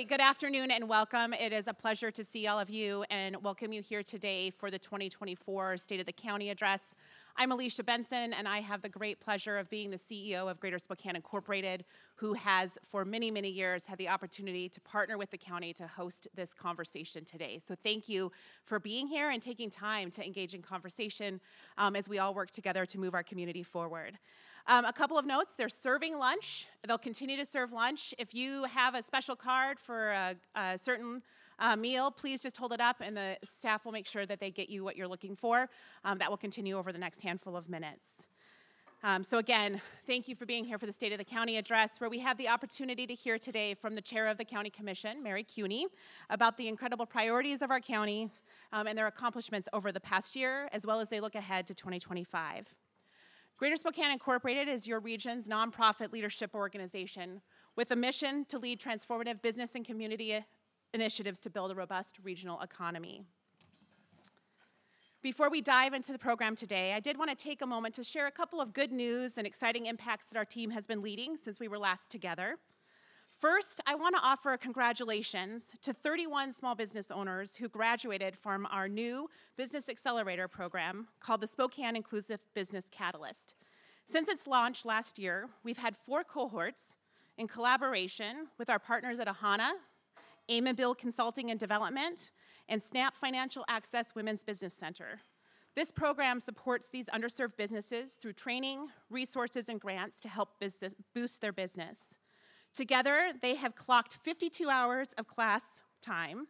Good afternoon and welcome. It is a pleasure to see all of you and welcome you here today for the 2024 State of the County Address. I'm Alicia Benson, and I have the great pleasure of being the CEO of Greater Spokane Incorporated, who has for many, many years had the opportunity to partner with the county to host this conversation today. So thank you for being here and taking time to engage in conversation as we all work together to move our community forward. A couple of notes, they're serving lunch. They'll continue to serve lunch. If you have a special card for a certain meal, please just hold it up and the staff will make sure that they get you what you're looking for. That will continue over the next handful of minutes. So again, thank you for being here for the State of the County Address, where we have the opportunity to hear today from the Chair of the County Commission, Mary Kuney, about the incredible priorities of our county and their accomplishments over the past year, as well as they look ahead to 2025. Greater Spokane Incorporated is your region's nonprofit leadership organization with a mission to lead transformative business and community initiatives to build a robust regional economy. Before we dive into the program today, I did want to take a moment to share a couple of good news and exciting impacts that our team has been leading since we were last together. First, I want to offer congratulations to 31 small business owners who graduated from our new Business Accelerator program called the Spokane Inclusive Business Catalyst. Since its launch last year, we've had 4 cohorts in collaboration with our partners at AHANA, Bill Consulting and Development, and SNAP Financial Access Women's Business Center. This program supports these underserved businesses through training, resources, and grants to help boost their business. Together, they have clocked 52 hours of class time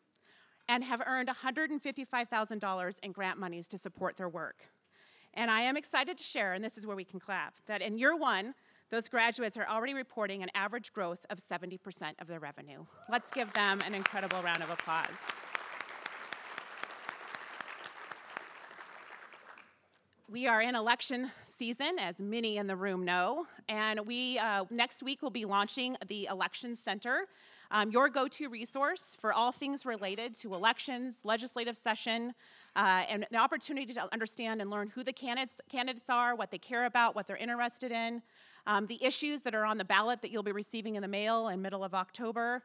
and have earned $155,000 in grant monies to support their work. And I am excited to share, and this is where we can clap, that in year 1, those graduates are already reporting an average growth of 70% of their revenue. Let's give them an incredible round of applause. We are in election season, as many in the room know, and we next week will be launching the Elections Center, your go-to resource for all things related to elections, legislative session, and the opportunity to understand and learn who the candidates are, what they care about, what they're interested in, the issues that are on the ballot that you'll be receiving in the mail in middle of October.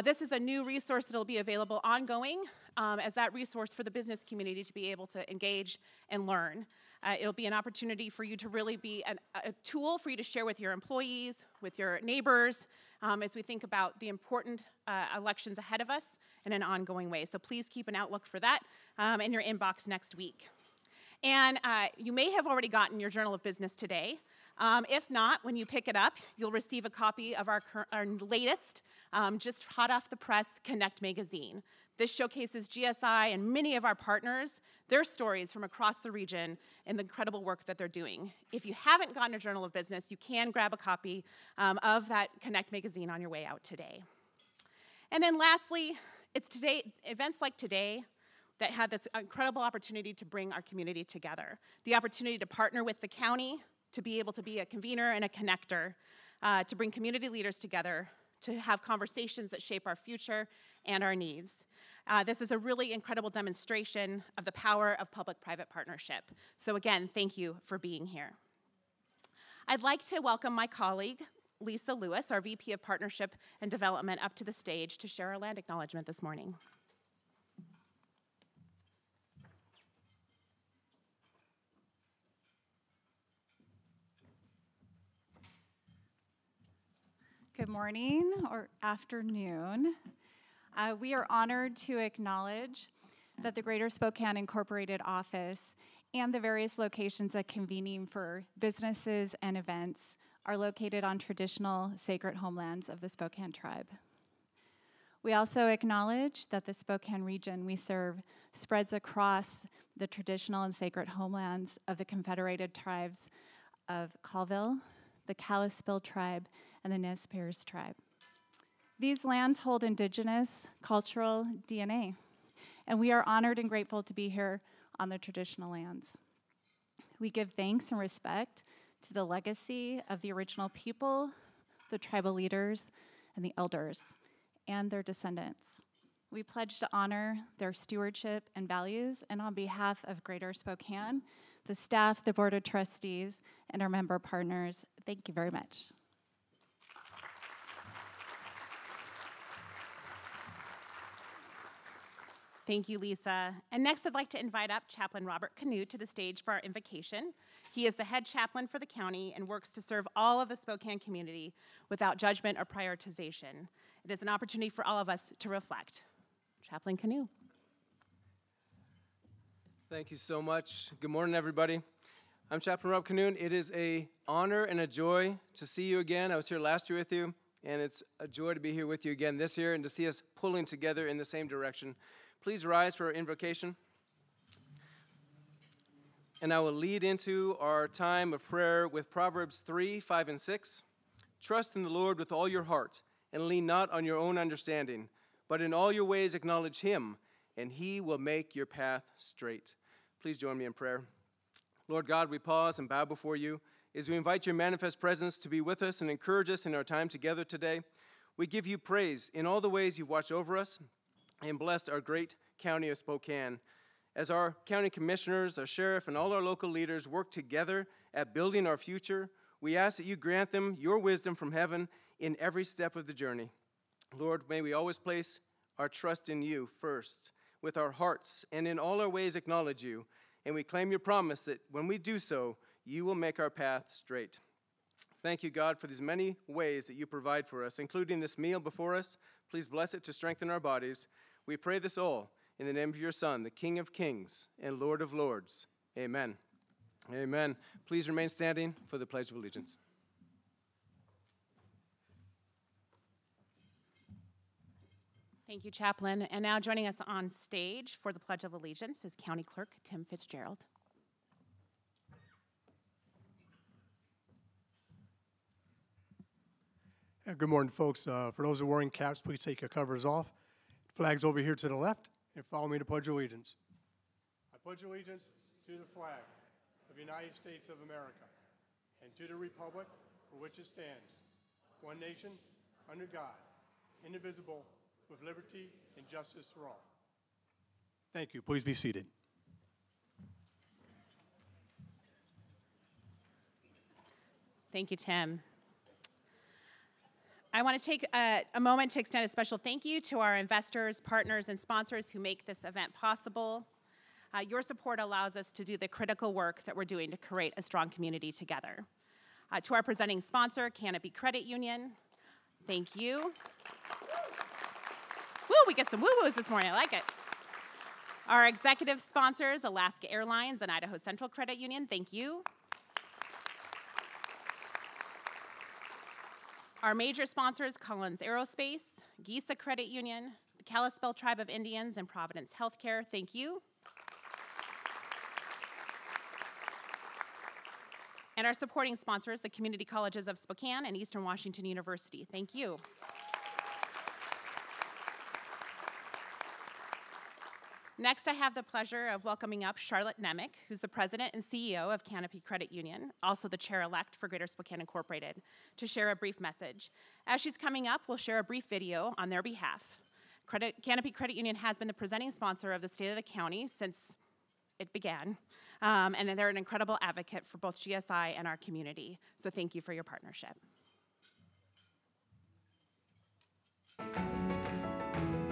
This is a new resource that will be available ongoing as that resource for the business community to be able to engage and learn. It'll be an opportunity for you to really be a tool for you to share with your employees, with your neighbors, as we think about the important elections ahead of us in an ongoing way. So please keep an outlook for that in your inbox next week. And you may have already gotten your Journal of Business today. If not, when you pick it up, you'll receive a copy of our latest, just hot off the press, Connect magazine. This showcases GSI and many of our partners, their stories from across the region and the incredible work that they're doing. If you haven't gotten a Journal of Business, you can grab a copy of that Connect magazine on your way out today. And then lastly, it's events like today that had this incredible opportunity to bring our community together. The opportunity to partner with the county, to be able to be a convener and a connector, to bring community leaders together, to have conversations that shape our future and our needs. This is a really incredible demonstration of the power of public-private partnership. So again, thank you for being here. I'd like to welcome my colleague, Lisa Lewis, our VP of Partnership and Development, up to the stage to share our land acknowledgement this morning. Good morning or afternoon. We are honored to acknowledge that the Greater Spokane Incorporated office and the various locations of convening for businesses and events are located on traditional sacred homelands of the Spokane tribe. We also acknowledge that the Spokane region we serve spreads across the traditional and sacred homelands of the Confederated Tribes of Colville, the Kalispel tribe, and the Nez Perce tribe. These lands hold indigenous cultural DNA, and we are honored and grateful to be here on the traditional lands. We give thanks and respect to the legacy of the original people, the tribal leaders, and the elders, and their descendants. We pledge to honor their stewardship and values, and on behalf of Greater Spokane, the staff, the Board of Trustees, and our member partners, thank you very much. Thank you, Lisa. And next, I'd like to invite up Chaplain Robert Kuney to the stage for our invocation. He is the head chaplain for the county and works to serve all of the Spokane community without judgment or prioritization. It is an opportunity for all of us to reflect. Chaplain Kuney. Thank you so much. Good morning, everybody. I'm Chaplain Rob Kuney. It is an honor and a joy to see you again. I was here last year with you, and it's a joy to be here with you again this year and to see us pulling together in the same direction. Please rise for our invocation. And I will lead into our time of prayer with Proverbs 3, 5, and 6. Trust in the Lord with all your heart, and lean not on your own understanding, but in all your ways acknowledge him, and he will make your path straight. Please join me in prayer. Lord God, we pause and bow before you as we invite your manifest presence to be with us and encourage us in our time together today. We give you praise in all the ways you've watched over us and blessed our great county of Spokane. As our county commissioners, our sheriff, and all our local leaders work together at building our future, we ask that you grant them your wisdom from heaven in every step of the journey. Lord, may we always place our trust in you first, with our hearts, and in all our ways acknowledge you. And we claim your promise that when we do so, you will make our path straight. Thank you, God, for these many ways that you provide for us, including this meal before us. Please bless it to strengthen our bodies. We pray this all in the name of your Son, the King of Kings and Lord of Lords. Amen. Amen. Please remain standing for the Pledge of Allegiance. Thank you, Chaplain. And now joining us on stage for the Pledge of Allegiance is County Clerk Tim Fitzgerald. Good morning, folks. For those who are wearing caps, please take your covers off. Flags over here to the left, and follow me to pledge allegiance. I pledge allegiance to the flag of the United States of America and to the republic for which it stands, one nation, under God, indivisible, with liberty and justice for all. Thank you. Please be seated. Thank you, Tim. I want to take a moment to extend a special thank you to our investors, partners, and sponsors who make this event possible. Your support allows us to do the critical work that we're doing to create a strong community together. To our presenting sponsor, Canopy Credit Union, thank you. Woo, we get some woo-woos this morning, I like it. Our executive sponsors, Alaska Airlines and Idaho Central Credit Union, thank you. Our major sponsors, Collins Aerospace, Gisa Credit Union, the Kalispel Tribe of Indians, and Providence Healthcare, thank you. And our supporting sponsors, the community colleges of Spokane and Eastern Washington University, thank you. Next, I have the pleasure of welcoming up Charlotte Nemec, who's the president and CEO of Canopy Credit Union, also the chair-elect for Greater Spokane Incorporated, to share a brief message. As she's coming up, we'll share a brief video on their behalf. Canopy Credit Union has been the presenting sponsor of the State of the County since it began, and they're an incredible advocate for both GSI and our community, so thank you for your partnership.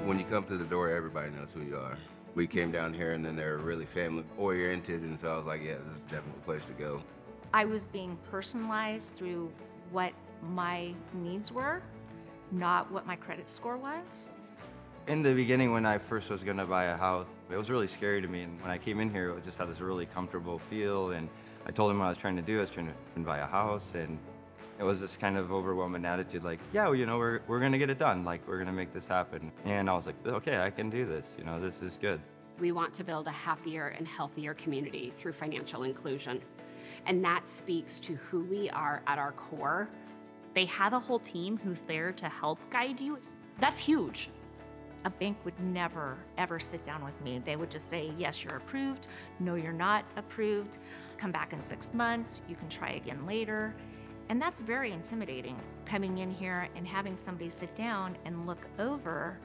When you come through the door, everybody knows who you are. We came down here and then they're really family-oriented, and so I was like, yeah, this is definitely the place to go. I was being personalized through what my needs were, not what my credit score was. In the beginning, when I first was going to buy a house, it was really scary to me, and when I came in here, it just had this really comfortable feel, and I told him what I was trying to do. I was trying to buy a house, and it was this kind of overwhelming attitude, like, yeah, well, you know, we're gonna get it done, like, we're gonna make this happen. And I was like, okay, I can do this, you know, this is good. We want to build a happier and healthier community through financial inclusion. And that speaks to who we are at our core. They have a whole team who's there to help guide you. That's huge. A bank would never, ever sit down with me. They would just say, yes, you're approved. No, you're not approved. Come back in 6 months. You can try again later. And that's very intimidating, coming in here and having somebody sit down and look over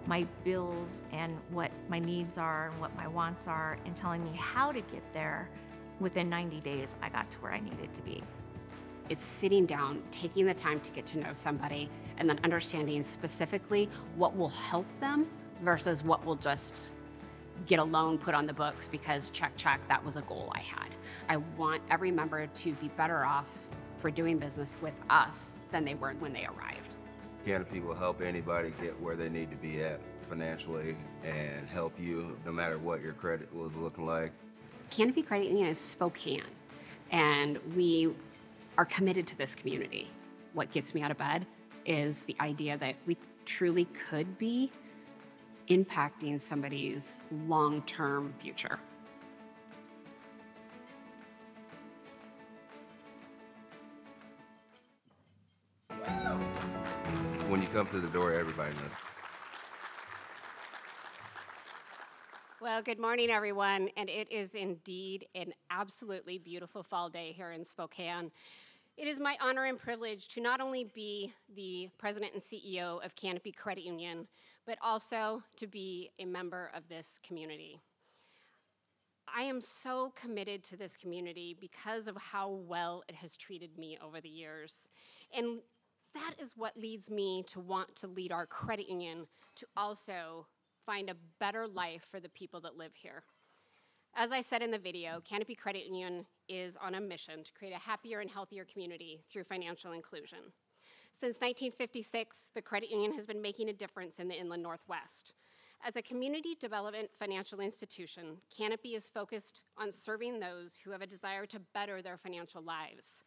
my bills and what my needs are and what my wants are and telling me how to get there. Within 90 days, I got to where I needed to be. It's sitting down, taking the time to get to know somebody, and then understanding specifically what will help them versus what will just get a loan put on the books because check, that was a goal I had. I want every member to be better off for doing business with us than they were when they arrived. Canopy will help anybody get where they need to be at financially and help you no matter what your credit was looking like. Canopy Credit Union is Spokane, and we are committed to this community. What gets me out of bed is the idea that we truly could be impacting somebody's long-term future. When you come through the door, everybody knows. Well, good morning, everyone, and it is indeed an absolutely beautiful fall day here in Spokane. It is my honor and privilege to not only be the president and CEO of Canopy Credit Union, but also to be a member of this community. I am so committed to this community because of how well it has treated me over the years. And that is what leads me to want to lead our credit union to also find a better life for the people that live here. As I said in the video, Canopy Credit Union is on a mission to create a happier and healthier community through financial inclusion. Since 1956, the credit union has been making a difference in the Inland Northwest. As a community development financial institution, Canopy is focused on serving those who have a desire to better their financial lives.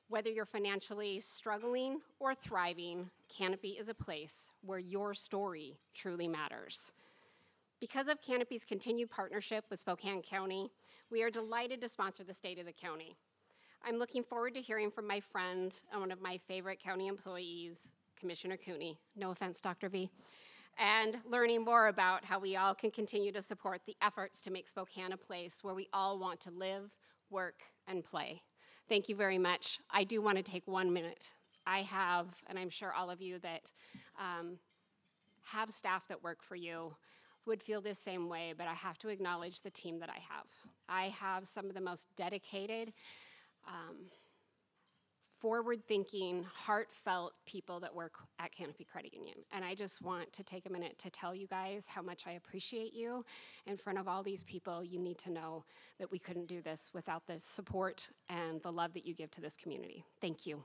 Whether you're financially struggling or thriving, Canopy is a place where your story truly matters. Because of Canopy's continued partnership with Spokane County, we are delighted to sponsor the State of the County. I'm looking forward to hearing from my friend and one of my favorite county employees, Commissioner Kuney, no offense, Dr. V, and learning more about how we all can continue to support the efforts to make Spokane a place where we all want to live, work, and play. Thank you very much. I do want to take 1 minute. I have, and I'm sure all of you that have staff that work for you would feel this same way, but I have to acknowledge the team that I have. I have some of the most dedicated, forward-thinking, heartfelt people that work at Canopy Credit Union. And I just want to take a minute to tell you guys how much I appreciate you. In front of all these people, you need to know that we couldn't do this without the support and the love that you give to this community. Thank you.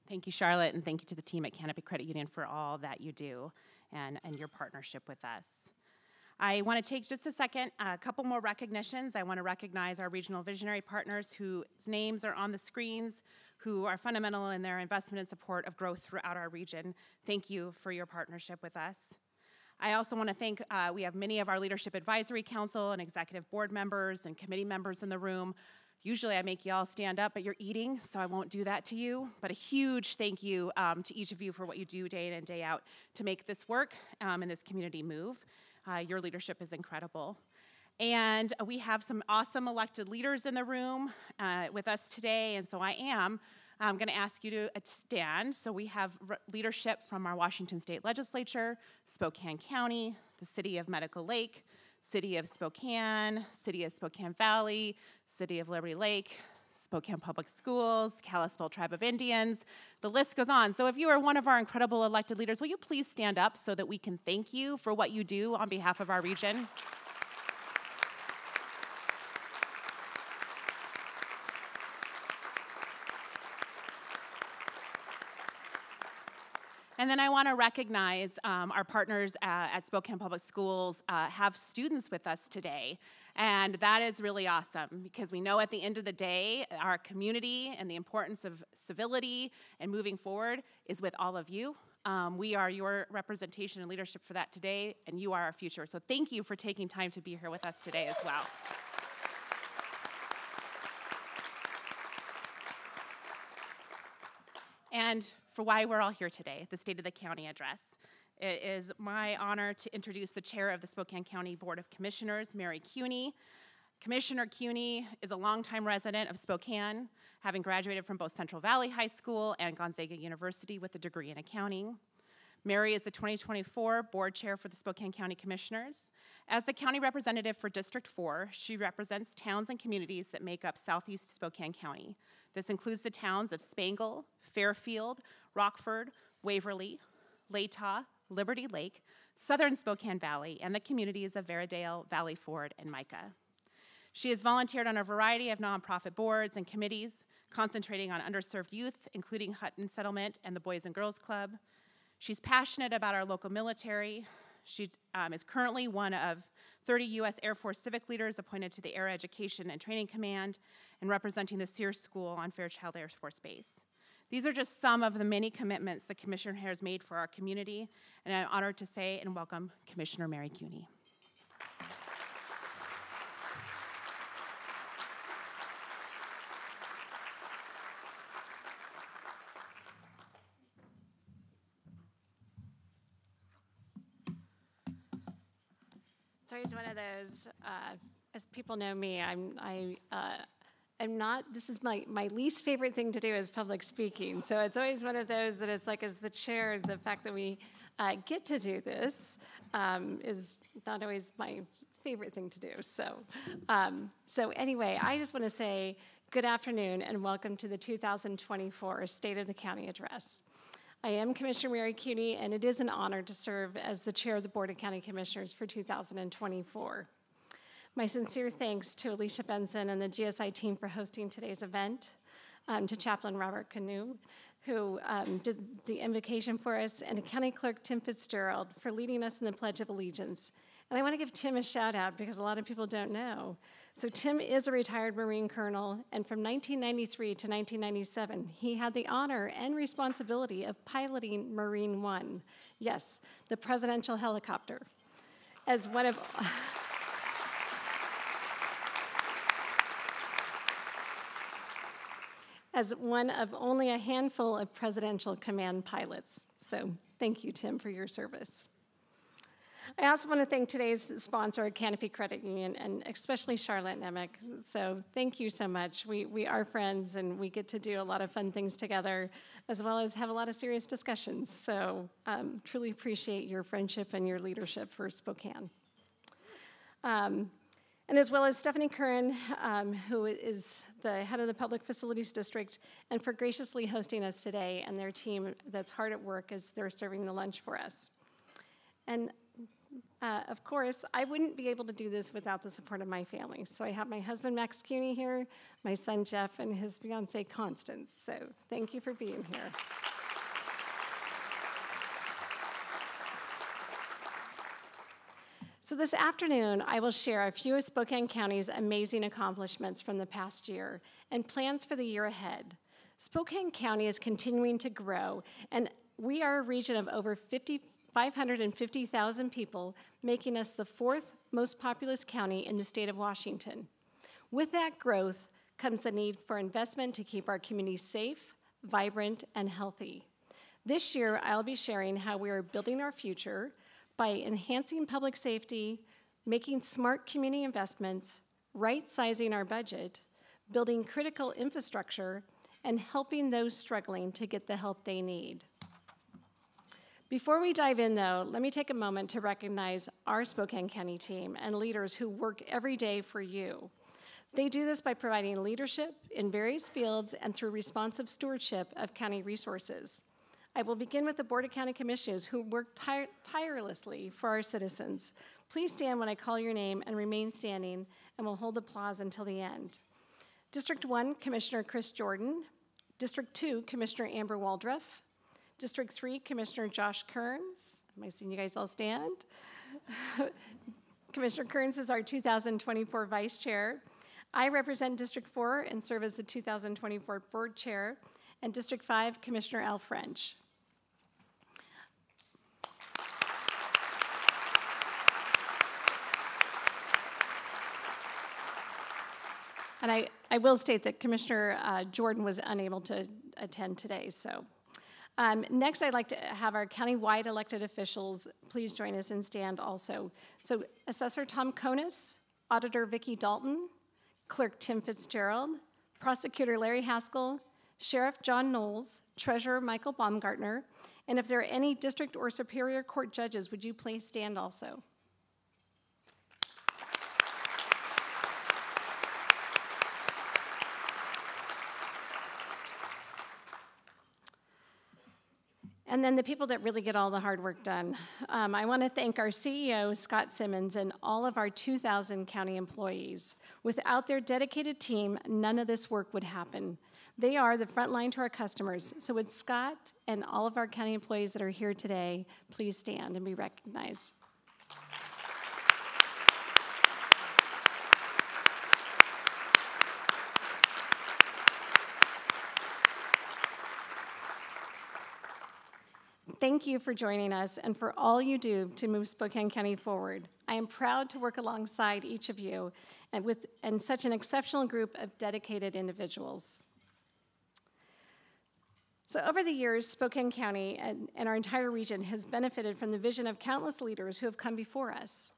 Thank you, Charlotte, and thank you to the team at Canopy Credit Union for all that you do and your partnership with us. I want to take just a second, a couple more recognitions. I want to recognize our regional visionary partners whose names are on the screens, who are fundamental in their investment and support of growth throughout our region. Thank you for your partnership with us. I also want to thank, we have many of our Leadership Advisory Council and Executive Board members and committee members in the room. Usually I make you all stand up, but you're eating, so I won't do that to you. But a huge thank you to each of you for what you do day in and day out to make this work and this community move. Your leadership is incredible. And we have some awesome elected leaders in the room with us today, and so I'm going to ask you to stand. So we have leadership from our Washington State Legislature, Spokane County, the City of Medical Lake, City of Spokane Valley, City of Liberty Lake, Spokane Public Schools, Kalispell Tribe of Indians. The list goes on. So if you are one of our incredible elected leaders, will you please stand up so that we can thank you for what you do on behalf of our region? And then I want to recognize our partners at Spokane Public Schools have students with us today. And that is really awesome because we know at the end of the day, our community and the importance of civility and moving forward is with all of you. We are your representation and leadership for that today, and you are our future. So thank you for taking time to be here with us today as well. And for why we're all here today, the State of the County Address. It is my honor to introduce the chair of the Spokane County Board of Commissioners, Mary Kuney. Commissioner Kuney is a longtime resident of Spokane, having graduated from both Central Valley High School and Gonzaga University with a degree in accounting. Mary is the 2024 board chair for the Spokane County Commissioners. As the county representative for District 4, she represents towns and communities that make up southeast Spokane County. This includes the towns of Spangle, Fairfield, Rockford, Waverly, Latah, Liberty Lake, southern Spokane Valley, and the communities of Veradale, Valley Ford, and Micah. She has volunteered on a variety of nonprofit boards and committees, concentrating on underserved youth, including Hutton Settlement and the Boys and Girls Club. She's passionate about our local military. She is currently one of 30 U.S. Air Force civic leaders appointed to the Air Education and Training Command and representing the Sears School on Fairchild Air Force Base. These are just some of the many commitments the Commissioner has made for our community, and I'm honored to say and welcome Commissioner Mary Kuney. It's always one of those, as people know me, I'm not, this is my least favorite thing to do is public speaking. So it's always one of those that it's like, as the chair, the fact that we get to do this is not always my favorite thing to do. So anyway, I just want to say good afternoon and welcome to the 2024 State of the County Address. I am Commissioner Mary Kuney, and it is an honor to serve as the chair of the Board of County Commissioners for 2024. My sincere thanks to Alicia Benson and the GSI team for hosting today's event, to Chaplain Robert Kuney, who did the invocation for us, and to County Clerk Tim Fitzgerald for leading us in the Pledge of Allegiance. And I want to give Tim a shout out because a lot of people don't know. So Tim is a retired Marine colonel, and from 1993 to 1997, he had the honor and responsibility of piloting Marine One. Yes, the presidential helicopter. As one of only a handful of presidential command pilots. So thank you, Tim, for your service. I also want to thank today's sponsor, Canopy Credit Union, and especially Charlotte Nemec. So thank you so much. We are friends, and we get to do a lot of fun things together, as well as have a lot of serious discussions. So truly appreciate your friendship and your leadership for Spokane. And as well as Stephanie Curran, who is the head of the Public Facilities District, and for graciously hosting us today, and their team that's hard at work as they're serving the lunch for us. And of course, I wouldn't be able to do this without the support of my family. So I have my husband, Max Kuney, here, my son, Jeff, and his fiancée, Constance. So thank you for being here. So this afternoon, I will share a few of Spokane County's amazing accomplishments from the past year and plans for the year ahead. Spokane County is continuing to grow, and we are a region of over 550,000 people, making us the fourth most populous county in the state of Washington. With that growth comes the need for investment to keep our communities safe, vibrant, and healthy. This year, I'll be sharing how we are building our future by enhancing public safety, making smart community investments, right-sizing our budget, building critical infrastructure, and helping those struggling to get the help they need. Before we dive in, though, let me take a moment to recognize our Spokane County team and leaders who work every day for you. They do this by providing leadership in various fields and through responsive stewardship of county resources. I will begin with the Board of County Commissioners who work tirelessly for our citizens. Please stand when I call your name and remain standing, and we'll hold applause until the end. District 1, Commissioner Chris Jordan. District 2, Commissioner Amber Waldruff. District 3, Commissioner Josh Kearns. Am I seeing you guys all stand? Commissioner Kearns is our 2024 Vice Chair. I represent District 4 and serve as the 2024 Board Chair. And District 5, Commissioner Al French. And I will state that Commissioner Jordan was unable to attend today, so. Next, I'd like to have our county-wide elected officials please join us and stand also. So Assessor Tom Konis, Auditor Vicki Dalton, Clerk Tim Fitzgerald, Prosecutor Larry Haskell, Sheriff John Knowles, Treasurer Michael Baumgartner, And if there are any district or superior court judges, would you please stand also? And then the people that really get all the hard work done. I want to thank our CEO, Scott Simmons, and all of our 2,000 county employees. Without their dedicated team, none of this work would happen. They are the front line to our customers. So would Scott and all of our county employees that are here today please stand and be recognized? Thank you for joining us and for all you do to move Spokane County forward. I am proud to work alongside each of you and such an exceptional group of dedicated individuals. So over the years, Spokane County and our entire region has benefited from the vision of countless leaders who have come before us.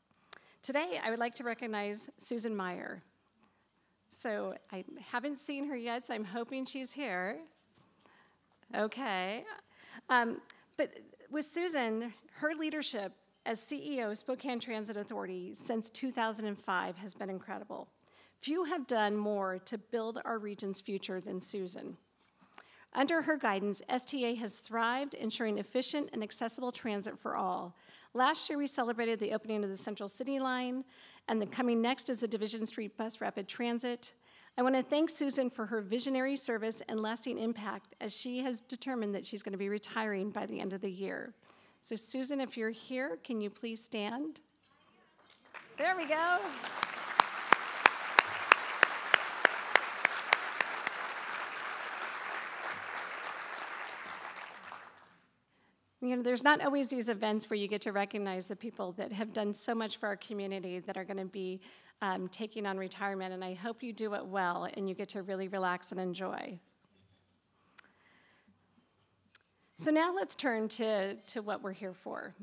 Today, I would like to recognize Susan Meyer. So I haven't seen her yet, so I'm hoping she's here. Okay. But with Susan, her leadership as CEO of Spokane Transit Authority since 2005 has been incredible. Few have done more to build our region's future than Susan. Under her guidance, STA has thrived, ensuring efficient and accessible transit for all. Last year, we celebrated the opening of the Central City Line, and coming next is the Division Street Bus Rapid Transit. I want to thank Susan for her visionary service and lasting impact, as she has determined that she's going to be retiring by the end of the year. So Susan, if you're here, can you please stand? There we go. You know, there's not always these events where you get to recognize the people that have done so much for our community that are going to be taking on retirement, and I hope you do it well and you get to really relax and enjoy. So now let's turn to what we're here for.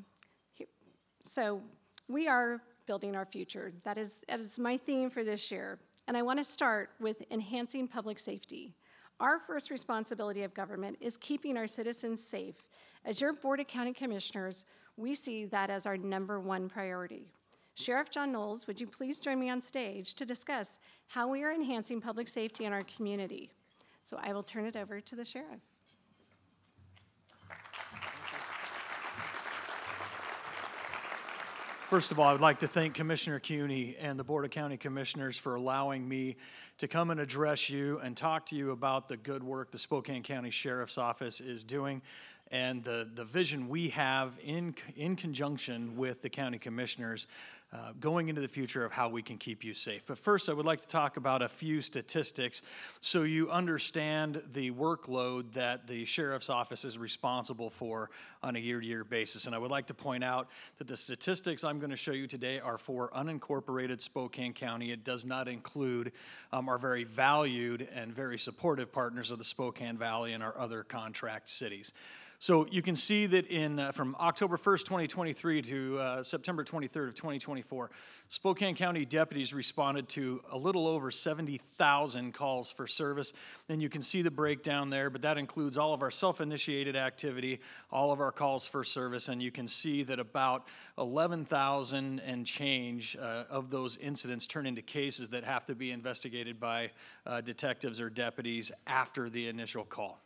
So we are building our future. That is my theme for this year, and I want to start with enhancing public safety. Our first responsibility of government is keeping our citizens safe. As your Board of County Commissioners, we see that as our #1 priority. Sheriff John Knowles, would you please join me on stage to discuss how we are enhancing public safety in our community? So I will turn it over to the sheriff. First of all, I would like to thank Commissioner Kuney and the Board of County Commissioners for allowing me to come and address you and talk to you about the good work the Spokane County Sheriff's Office is doing and the vision we have in conjunction with the county commissioners going into the future of how we can keep you safe. But first, I would like to talk about a few statistics so you understand the workload that the Sheriff's Office is responsible for on a year-to-year basis. And I would like to point out that the statistics I'm going to show you today are for unincorporated Spokane County. It does not include our very valued and very supportive partners of the Spokane Valley and our other contract cities. So you can see that from October 1st, 2023 to September 23rd of 2024, Spokane County deputies responded to a little over 70,000 calls for service. And you can see the breakdown there, but that includes all of our self-initiated activity, all of our calls for service, and you can see that about 11,000 and change of those incidents turn into cases that have to be investigated by detectives or deputies after the initial call.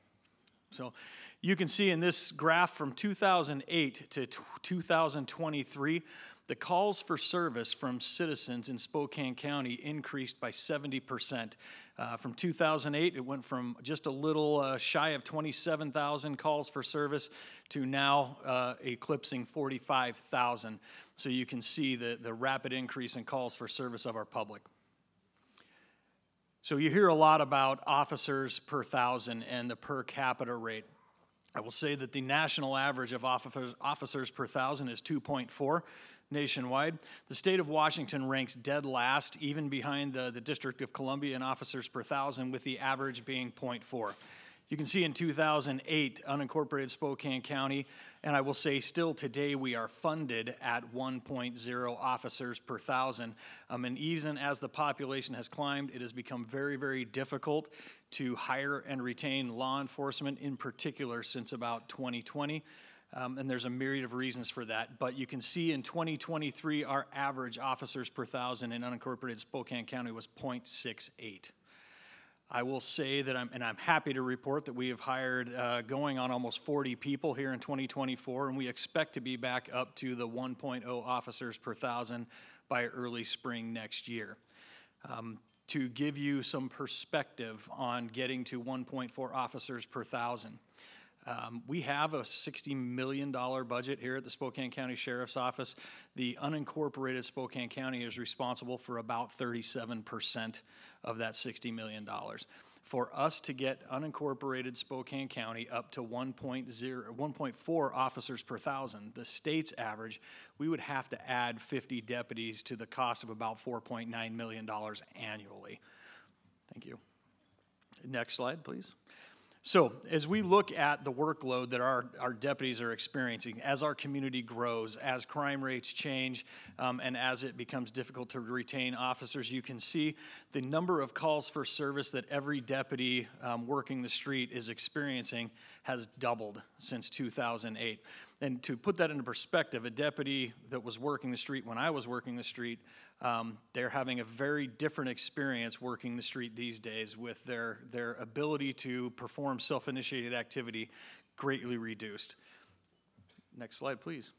So you can see in this graph from 2008 to 2023, the calls for service from citizens in Spokane County increased by 70%. From 2008, it went from just a little shy of 27,000 calls for service to now eclipsing 45,000. So you can see the rapid increase in calls for service of our public. So you hear a lot about officers per thousand and the per capita rate. I will say that the national average of officers per thousand is 2.4 nationwide. The state of Washington ranks dead last, even behind the District of Columbia in officers per thousand, with the average being 0.4. You can see in 2008, unincorporated Spokane County, and I will say still today we are funded at 1.0 officers per thousand. And even as the population has climbed, it has become very, very difficult to hire and retain law enforcement, in particular since about 2020. And there's a myriad of reasons for that. But you can see in 2023, our average officers per thousand in unincorporated Spokane County was 0.68. I will say that I'm happy to report that we have hired going on almost 40 people here in 2024, and we expect to be back up to the 1.0 officers per thousand by early spring next year. To give you some perspective on getting to 1.4 officers per thousand, we have a $60 million budget here at the Spokane County Sheriff's Office. The unincorporated Spokane County is responsible for about 37% of that $60 million. For us to get unincorporated Spokane County up to 1.4 officers per thousand, the state's average, we would have to add 50 deputies to the cost of about $4.9 million annually. Thank you. Next slide, please. So as we look at the workload that our deputies are experiencing, as our community grows, as crime rates change, and as it becomes difficult to retain officers, you can see the number of calls for service that every deputy working the street is experiencing has doubled since 2008. And to put that into perspective, a deputy that was working the street when I was working the street, they're having a very different experience working the street these days, with their ability to perform self-initiated activity greatly reduced. Next slide, please.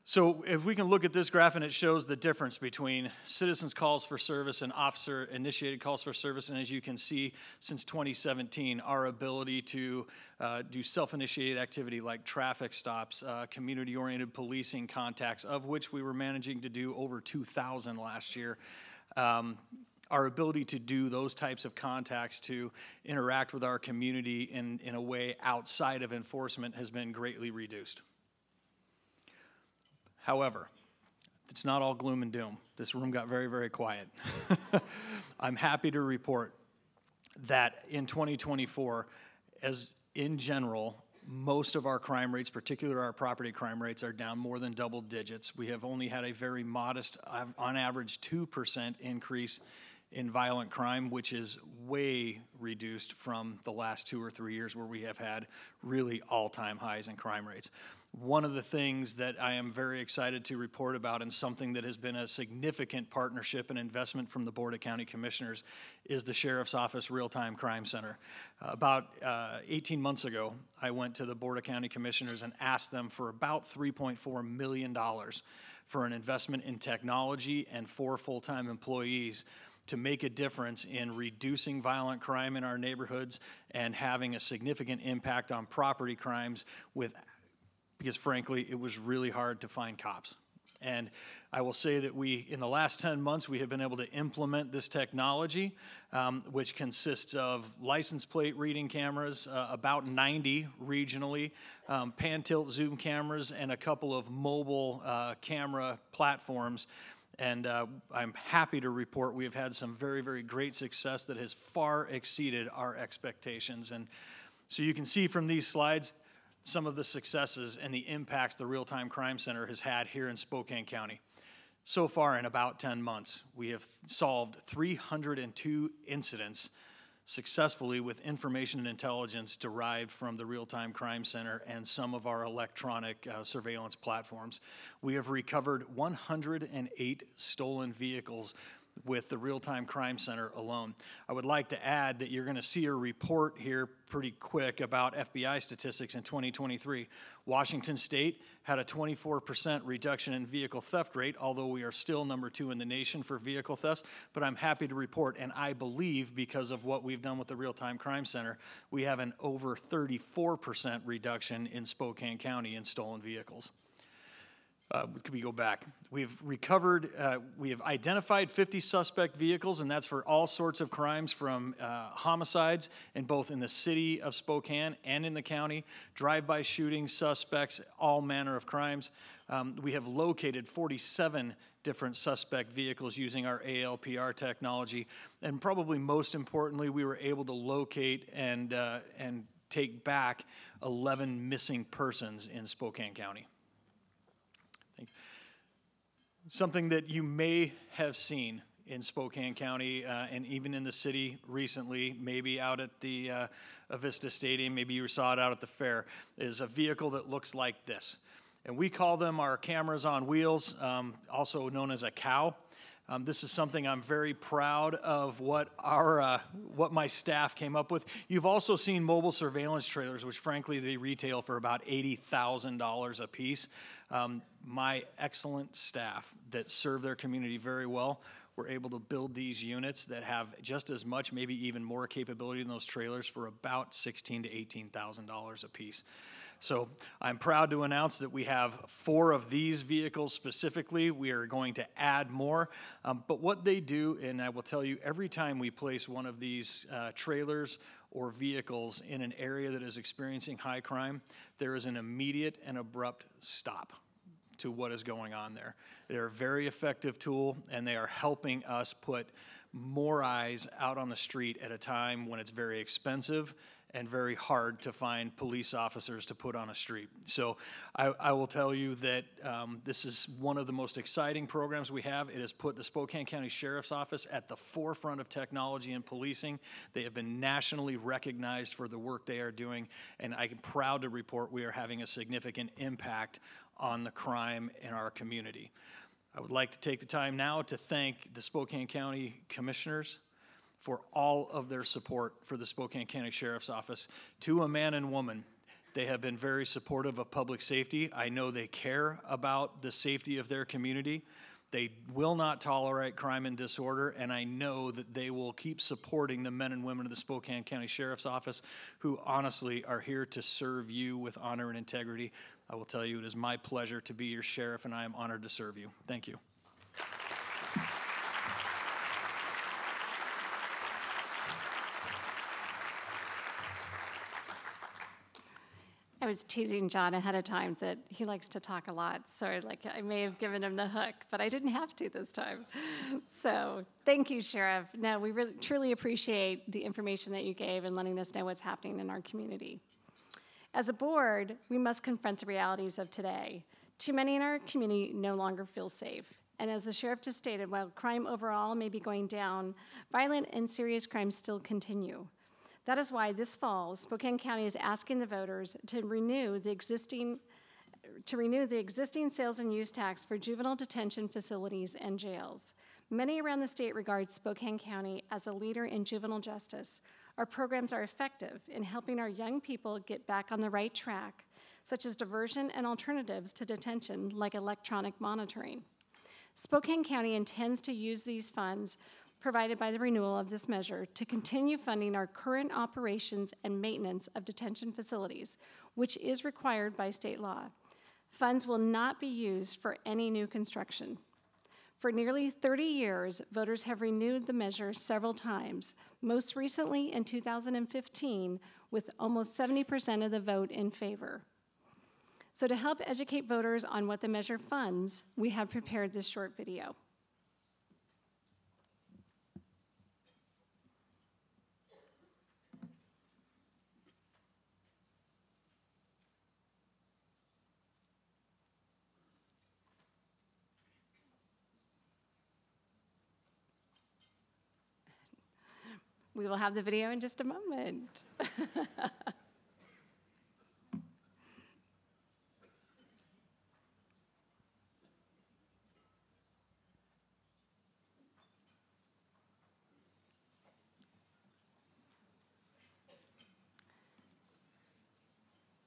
So if we can look at this graph, and it shows the difference between citizens' calls for service and officer-initiated calls for service. And as you can see, since 2017, our ability to do self-initiated activity like traffic stops, community-oriented policing contacts, of which we were managing to do over 2,000 last year, our ability to do those types of contacts, to interact with our community in a way outside of enforcement, has been greatly reduced. However, it's not all gloom and doom. This room got very, very quiet. I'm happy to report that in 2024, as in general, most of our crime rates, particularly our property crime rates, are down more than double digits. We have only had a very modest, on average, 2% increase in violent crime, which is way reduced from the last 2 or 3 years where we have had really all-time highs in crime rates. One of the things that I am very excited to report about, and something that has been a significant partnership and investment from the Board of County Commissioners, is the Sheriff's Office Real-Time Crime Center. About 18 months ago, I went to the Board of County Commissioners and asked them for about $3.4 million for an investment in technology and 4 full-time employees to make a difference in reducing violent crime in our neighborhoods and having a significant impact on property crimes, because frankly, it was really hard to find cops. And I will say that in the last 10 months, we have been able to implement this technology, which consists of license plate reading cameras, about 90 regionally, pan-tilt zoom cameras, and a couple of mobile camera platforms. And I'm happy to report we have had some very, very great success that has far exceeded our expectations. And so you can see from these slides some of the successes and the impacts the Real-Time Crime Center has had here in Spokane County. So far, in about 10 months, we have solved 302 incidents successfully with information and intelligence derived from the Real-Time Crime Center and some of our electronic surveillance platforms. We have recovered 108 stolen vehicles with the Real-Time Crime Center alone. I would like to add that you're going to see a report here pretty quick about FBI statistics in 2023. Washington State had a 24% reduction in vehicle theft rate, although we are still number 2 in the nation for vehicle thefts. But I'm happy to report, and I believe because of what we've done with the Real-Time Crime Center, we have an over 34% reduction in Spokane County in stolen vehicles. Could we go back? We've recovered, we have identified 50 suspect vehicles, and that's for all sorts of crimes from homicides in both in the city of Spokane and in the county, drive-by shootings, suspects, all manner of crimes. We have located 47 different suspect vehicles using our ALPR technology, and probably most importantly, we were able to locate and take back 11 missing persons in Spokane County. Something that you may have seen in Spokane County and even in the city recently, maybe out at the Avista Stadium, maybe you saw it out at the fair, is a vehicle that looks like this. And we call them our cameras on wheels, also known as a cow. This is something I'm very proud of what my staff came up with. You've also seen mobile surveillance trailers, which frankly they retail for about $80,000 a piece. My excellent staff that serve their community very well were able to build these units that have just as much, maybe even more capability than those trailers for about $16,000 to $18,000 a piece. So I'm proud to announce that we have 4 of these vehicles specifically. We are going to add more. But what they do, and I will tell you, every time we place one of these trailers or vehicles in an area that is experiencing high crime, there is an immediate and abrupt stop to what is going on there. They're a very effective tool, and they are helping us put more eyes out on the street at a time when it's very expensive and very hard to find police officers to put on a street. So I will tell you that this is one of the most exciting programs we have. It has put the Spokane County Sheriff's Office at the forefront of technology and policing. They have been nationally recognized for the work they are doing, and I'm proud to report we are having a significant impact on the crime in our community. I would like to take the time now to thank the Spokane County Commissioners for all of their support for the Spokane County Sheriff's Office. To a man and woman, they have been very supportive of public safety. I know they care about the safety of their community. They will not tolerate crime and disorder, and I know that they will keep supporting the men and women of the Spokane County Sheriff's Office who honestly are here to serve you with honor and integrity. I will tell you, it is my pleasure to be your sheriff, and I am honored to serve you. Thank you. I was teasing John ahead of time that he likes to talk a lot, so I may have given him the hook, but I didn't have to this time. So thank you, Sheriff. No, we really, truly appreciate the information that you gave and letting us know what's happening in our community. As a board, we must confront the realities of today. Too many in our community no longer feel safe. And as the sheriff just stated, while crime overall may be going down, violent and serious crimes still continue. That is why this fall, Spokane County is asking the voters to renew the existing sales and use tax for juvenile detention facilities and jails. Many around the state regard Spokane County as a leader in juvenile justice. Our programs are effective in helping our young people get back on the right track, such as diversion and alternatives to detention like electronic monitoring. Spokane County intends to use these funds provided by the renewal of this measure to continue funding our current operations and maintenance of detention facilities, which is required by state law. Funds will not be used for any new construction. For nearly 30 years, voters have renewed the measure several times, most recently in 2015, with almost 70% of the vote in favor. So to help educate voters on what the measure funds, we have prepared this short video. We will have the video in just a moment.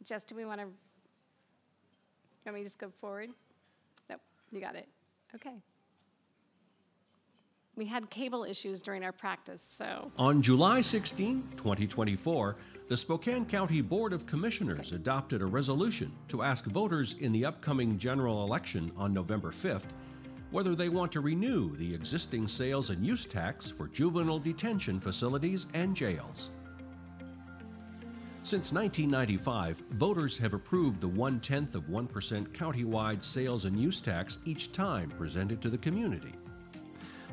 Jess, do we want to, you want me to just go forward? Nope, you got it. Okay. We had cable issues during our practice, so. On July 16, 2024, the Spokane County Board of Commissioners adopted a resolution to ask voters in the upcoming general election on November 5th whether they want to renew the existing sales and use tax for juvenile detention facilities and jails. Since 1995, voters have approved the 0.1% countywide sales and use tax each time presented to the community.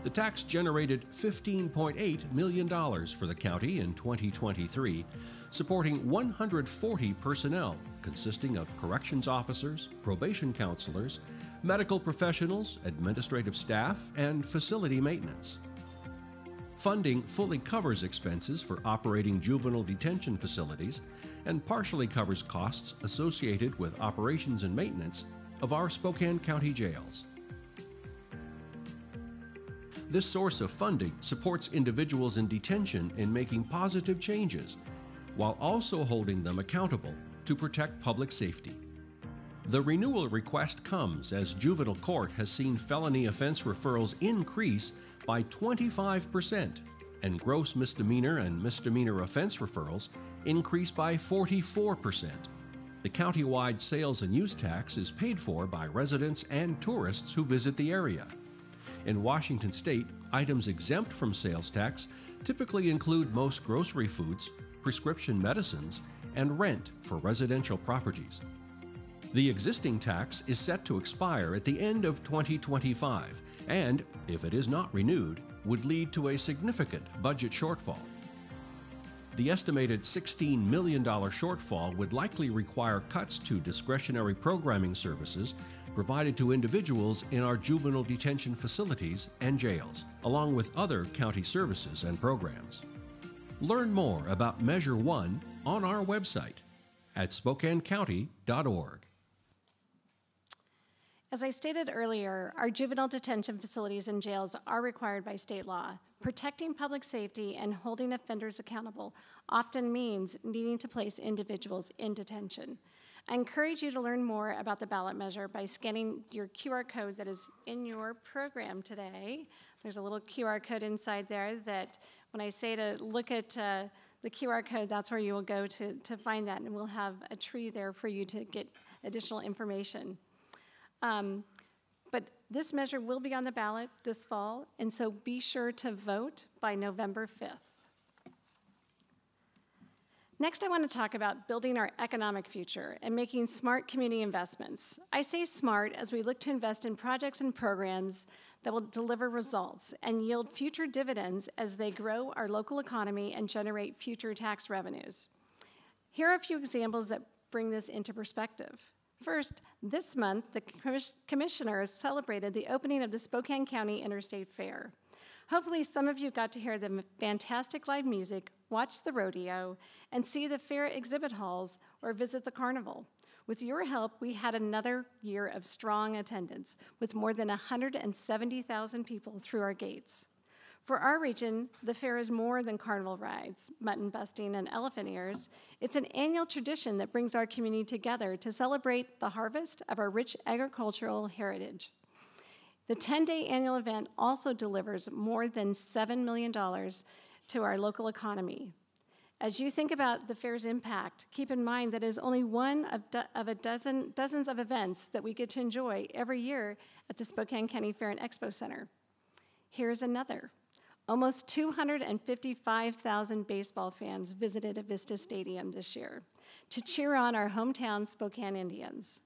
The tax generated $15.8 million for the county in 2023, supporting 140 personnel consisting of corrections officers, probation counselors, medical professionals, administrative staff, and facility maintenance. Funding fully covers expenses for operating juvenile detention facilities and partially covers costs associated with operations and maintenance of our Spokane County jails. This source of funding supports individuals in detention in making positive changes, while also holding them accountable to protect public safety. The renewal request comes as juvenile court has seen felony offense referrals increase by 25%, and gross misdemeanor and misdemeanor offense referrals increase by 44%. The countywide sales and use tax is paid for by residents and tourists who visit the area. In Washington State, items exempt from sales tax typically include most grocery foods, prescription medicines, and rent for residential properties. The existing tax is set to expire at the end of 2025 and, if it is not renewed, would lead to a significant budget shortfall. The estimated $16 million shortfall would likely require cuts to discretionary programming services provided to individuals in our juvenile detention facilities and jails, along with other county services and programs. Learn more about Measure 1 on our website at SpokaneCounty.org. As I stated earlier, our juvenile detention facilities and jails are required by state law. Protecting public safety and holding offenders accountable often means needing to place individuals in detention. I encourage you to learn more about the ballot measure by scanning your QR code that is in your program today. There's a little QR code inside there that when I say to look at the QR code, that's where you will go to find that, and we'll have a tree there for you to get additional information. But this measure will be on the ballot this fall, and so be sure to vote by November 5th. Next, I want to talk about building our economic future and making smart community investments. I say smart as we look to invest in projects and programs that will deliver results and yield future dividends as they grow our local economy and generate future tax revenues. Here are a few examples that bring this into perspective. First, this month, the commissioners celebrated the opening of the Spokane County Interstate Fair. Hopefully, some of you got to hear the fantastic live music, watch the rodeo, and see the fair exhibit halls or visit the carnival. With your help, we had another year of strong attendance, with more than 170,000 people through our gates. For our region, the fair is more than carnival rides, mutton busting, and elephant ears. It's an annual tradition that brings our community together to celebrate the harvest of our rich agricultural heritage. The 10-day annual event also delivers more than $7 million to our local economy. As you think about the fair's impact, keep in mind that it is only one of dozens of events that we get to enjoy every year at the Spokane County Fair and Expo Center. Here's another. Almost 255,000 baseball fans visited Avista Stadium this year to cheer on our hometown Spokane Indians.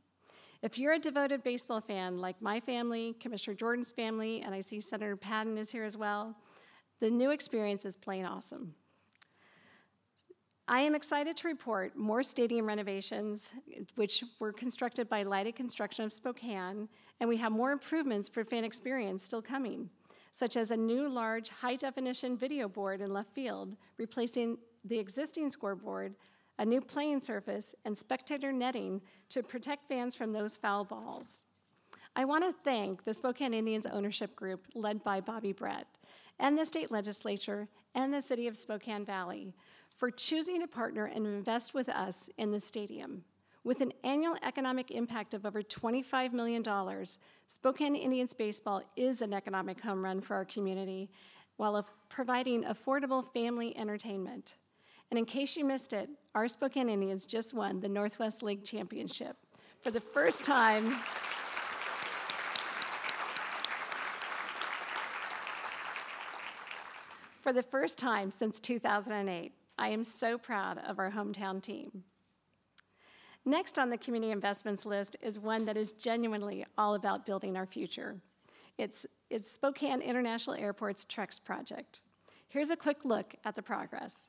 If you're a devoted baseball fan like my family, Commissioner Jordan's family, and I see Senator Patton is here as well, the new experience is plain awesome. I am excited to report more stadium renovations, which were constructed by Lighted Construction of Spokane, and we have more improvements for fan experience still coming, such as a new large high-definition video board in left field, replacing the existing scoreboard, a new playing surface, and spectator netting to protect fans from those foul balls. I want to thank the Spokane Indians Ownership Group, led by Bobby Brett, and the state legislature and the city of Spokane Valley for choosing to partner and invest with us in the stadium. With an annual economic impact of over $25 million, Spokane Indians baseball is an economic home run for our community while providing affordable family entertainment. And in case you missed it, our Spokane Indians just won the Northwest League Championship for the first time. For the first time since 2008. I am so proud of our hometown team. Next on the community investments list is one that is genuinely all about building our future. It's Spokane International Airport's TREX project. Here's a quick look at the progress.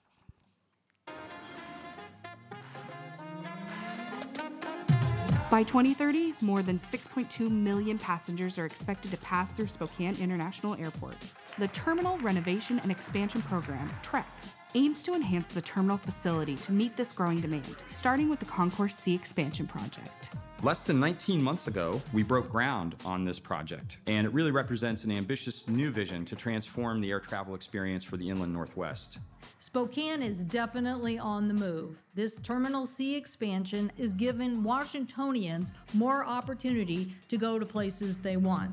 By 2030, more than 6.2 million passengers are expected to pass through Spokane International Airport. The Terminal Renovation and Expansion Program, TREX, aims to enhance the terminal facility to meet this growing demand, starting with the Concourse C expansion project. Less than 19 months ago, we broke ground on this project, and it really represents an ambitious new vision to transform the air travel experience for the Inland Northwest. Spokane is definitely on the move. This Terminal C expansion is giving Washingtonians more opportunity to go to places they want.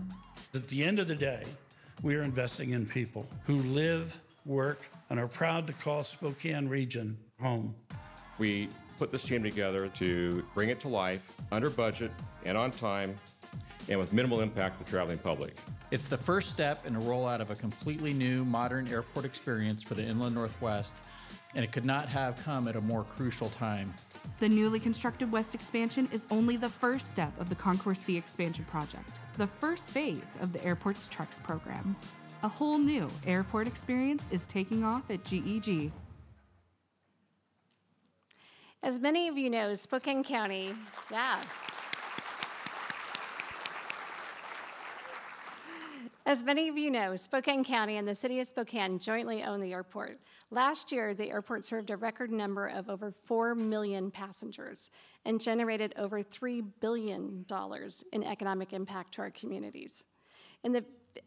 At the end of the day, we are investing in people who live, work, and are proud to call Spokane region home. We put this team together to bring it to life under budget and on time and with minimal impact to the traveling public. It's the first step in a rollout of a completely new modern airport experience for the Inland Northwest, and it could not have come at a more crucial time. The newly constructed West expansion is only the first step of the Concourse C expansion project, the first phase of the airport's TREX program. A whole new airport experience is taking off at GEG. As many of you know, Spokane County, As many of you know, Spokane County and the City of Spokane jointly own the airport. Last year, the airport served a record number of over 4 million passengers and generated over $3 billion in economic impact to our communities.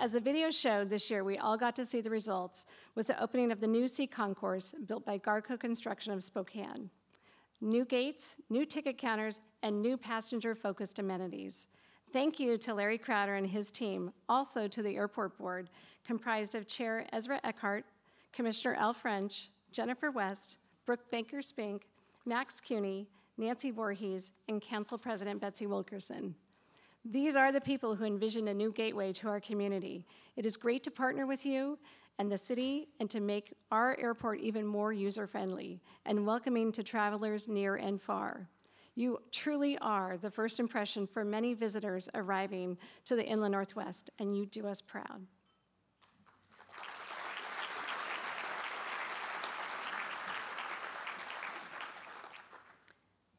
As the video showed this year, we all got to see the results with the opening of the new C Concourse built by Garco Construction of Spokane. New gates, new ticket counters, and new passenger-focused amenities. Thank you to Larry Crowder and his team, also to the airport board, comprised of Chair Ezra Eckhart, Commissioner Al French, Jennifer West, Brooke Baker-Spink, Max Kuney, Nancy Voorhees, and Council President Betsy Wilkerson. These are the people who envisioned a new gateway to our community. It is great to partner with you and the city and to make our airport even more user-friendly and welcoming to travelers near and far. You truly are the first impression for many visitors arriving to the Inland Northwest, and you do us proud.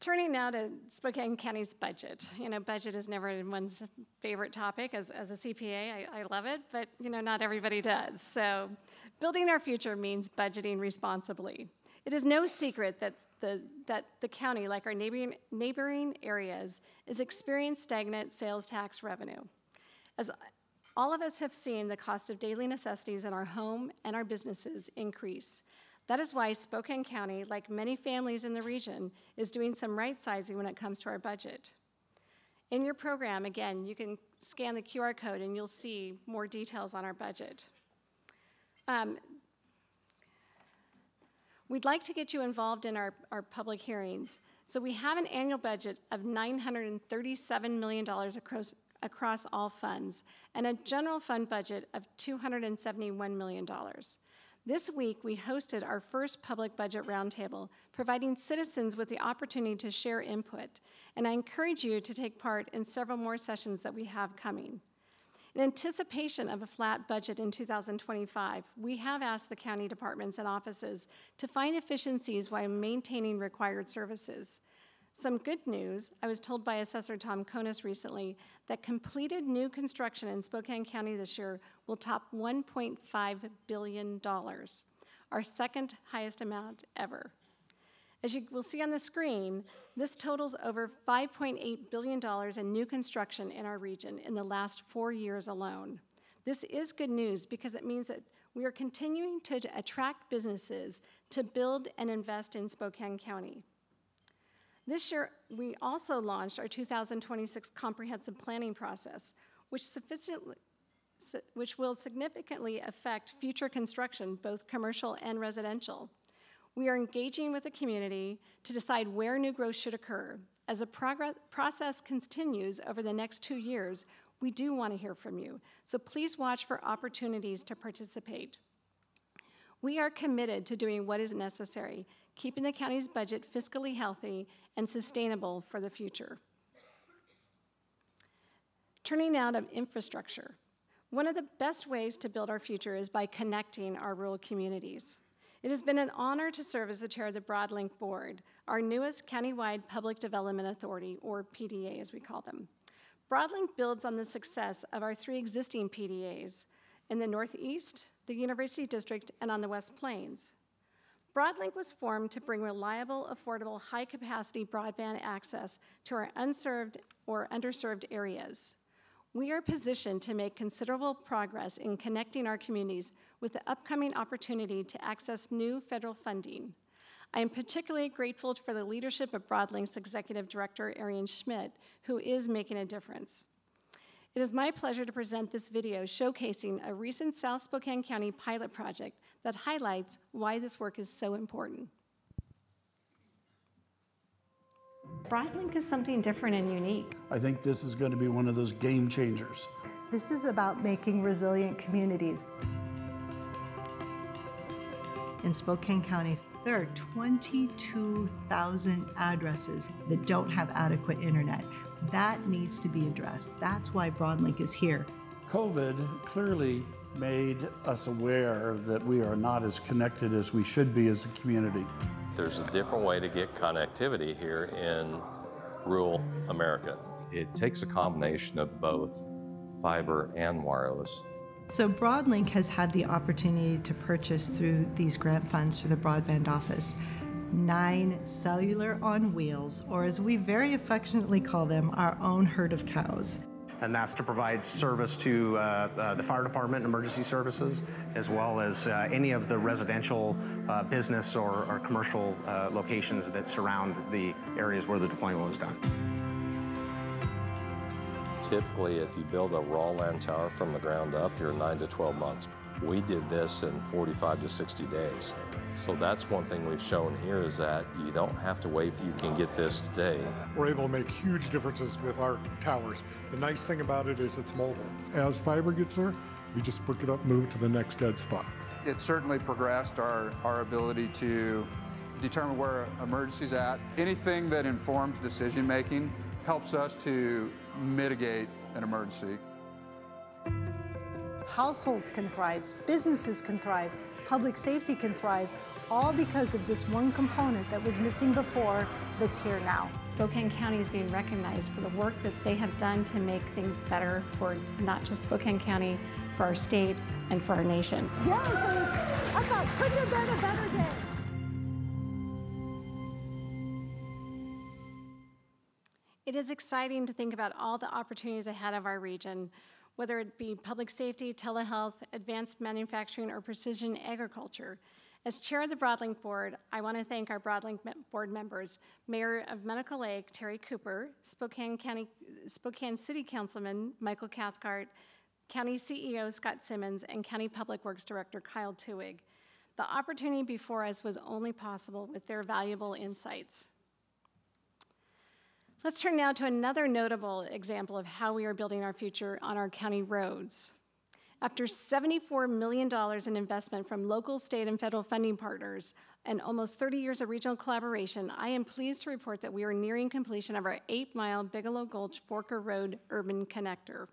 Turning now to Spokane County's budget. You know, budget is never one's favorite topic. As a CPA, I love it, but not everybody does. So building our future means budgeting responsibly. It is no secret that the county, like our neighboring areas, is experiencing stagnant sales tax revenue. As all of us have seen, the cost of daily necessities in our home and our businesses increase. That is why Spokane County, like many families in the region, is doing some right-sizing when it comes to our budget. In your program, again, you can scan the QR code and you'll see more details on our budget. We'd like to get you involved in our public hearings. So we have an annual budget of $937 million across all funds and a general fund budget of $271 million. This week, we hosted our first public budget roundtable, providing citizens with the opportunity to share input, and I encourage you to take part in several more sessions that we have coming. In anticipation of a flat budget in 2025, we have asked the county departments and offices to find efficiencies while maintaining required services. Some good news, I was told by Assessor Tom Konis recently that completed new construction in Spokane County this year will top $1.5 billion, our second highest amount ever. As you will see on the screen, this totals over $5.8 billion in new construction in our region in the last 4 years alone. This is good news because it means that we are continuing to attract businesses to build and invest in Spokane County. This year, we also launched our 2026 comprehensive planning process, which will significantly affect future construction, both commercial and residential. We are engaging with the community to decide where new growth should occur. As the process continues over the next 2 years, we do want to hear from you, so please watch for opportunities to participate. We are committed to doing what is necessary, keeping the county's budget fiscally healthy and sustainable for the future. Turning now to infrastructure. One of the best ways to build our future is by connecting our rural communities. It has been an honor to serve as the chair of the Broadlink Board, our newest countywide public development authority, or PDA as we call them. Broadlink builds on the success of our 3 existing PDAs in the Northeast, the University District, and on the West Plains. Broadlink was formed to bring reliable, affordable, high-capacity broadband access to our unserved or underserved areas. We are positioned to make considerable progress in connecting our communities with the upcoming opportunity to access new federal funding. I am particularly grateful for the leadership of Broadlink's Executive Director, Arian Schmidt, who is making a difference. It is my pleasure to present this video showcasing a recent South Spokane County pilot project that highlights why this work is so important. Broadlink is something different and unique. I think this is going to be one of those game changers. This is about making resilient communities. In Spokane County, there are 22,000 addresses that don't have adequate internet. That needs to be addressed. That's why Broadlink is here. COVID clearly made us aware that we are not as connected as we should be as a community. There's a different way to get connectivity here in rural America. It takes a combination of both fiber and wireless. So Broadlink has had the opportunity to purchase through these grant funds through the Broadband Office 9 cellular on wheels, or as we very affectionately call them, our own herd of cows. And that's to provide service to the fire department and emergency services, as well as any of the residential business or commercial locations that surround the areas where the deployment was done. Typically, if you build a raw land tower from the ground up, you're 9 to 12 months. We did this in 45 to 60 days. So that's one thing we've shown here is that you don't have to wait. You can get this today. We're able to make huge differences with our towers. The nice thing about it is it's mobile. As fiber gets there, we just pick it up, move to the next dead spot. It certainly progressed our ability to determine where emergency's at. Anything that informs decision making helps us to mitigate an emergency. Households can thrive, businesses can thrive, public safety can thrive, all because of this one component that was missing before that's here now. Spokane County is being recognized for the work that they have done to make things better for not just Spokane County, for our state, and for our nation. Yes, I thought, couldn't have been a better day. It is exciting to think about all the opportunities ahead of our region, whether it be public safety, telehealth, advanced manufacturing, or precision agriculture. As chair of the Broadlink Board, I want to thank our Broadlink Board members, Mayor of Medical Lake, Terry Cooper, Spokane City Councilman, Michael Cathcart, County CEO, Scott Simmons, and County Public Works Director, Kyle Tuig. The opportunity before us was only possible with their valuable insights. Let's turn now to another notable example of how we are building our future on our county roads. After $74 million in investment from local, state, and federal funding partners and almost 30 years of regional collaboration, I am pleased to report that we are nearing completion of our 8-mile Bigelow Gulch Forker Road Urban Connector.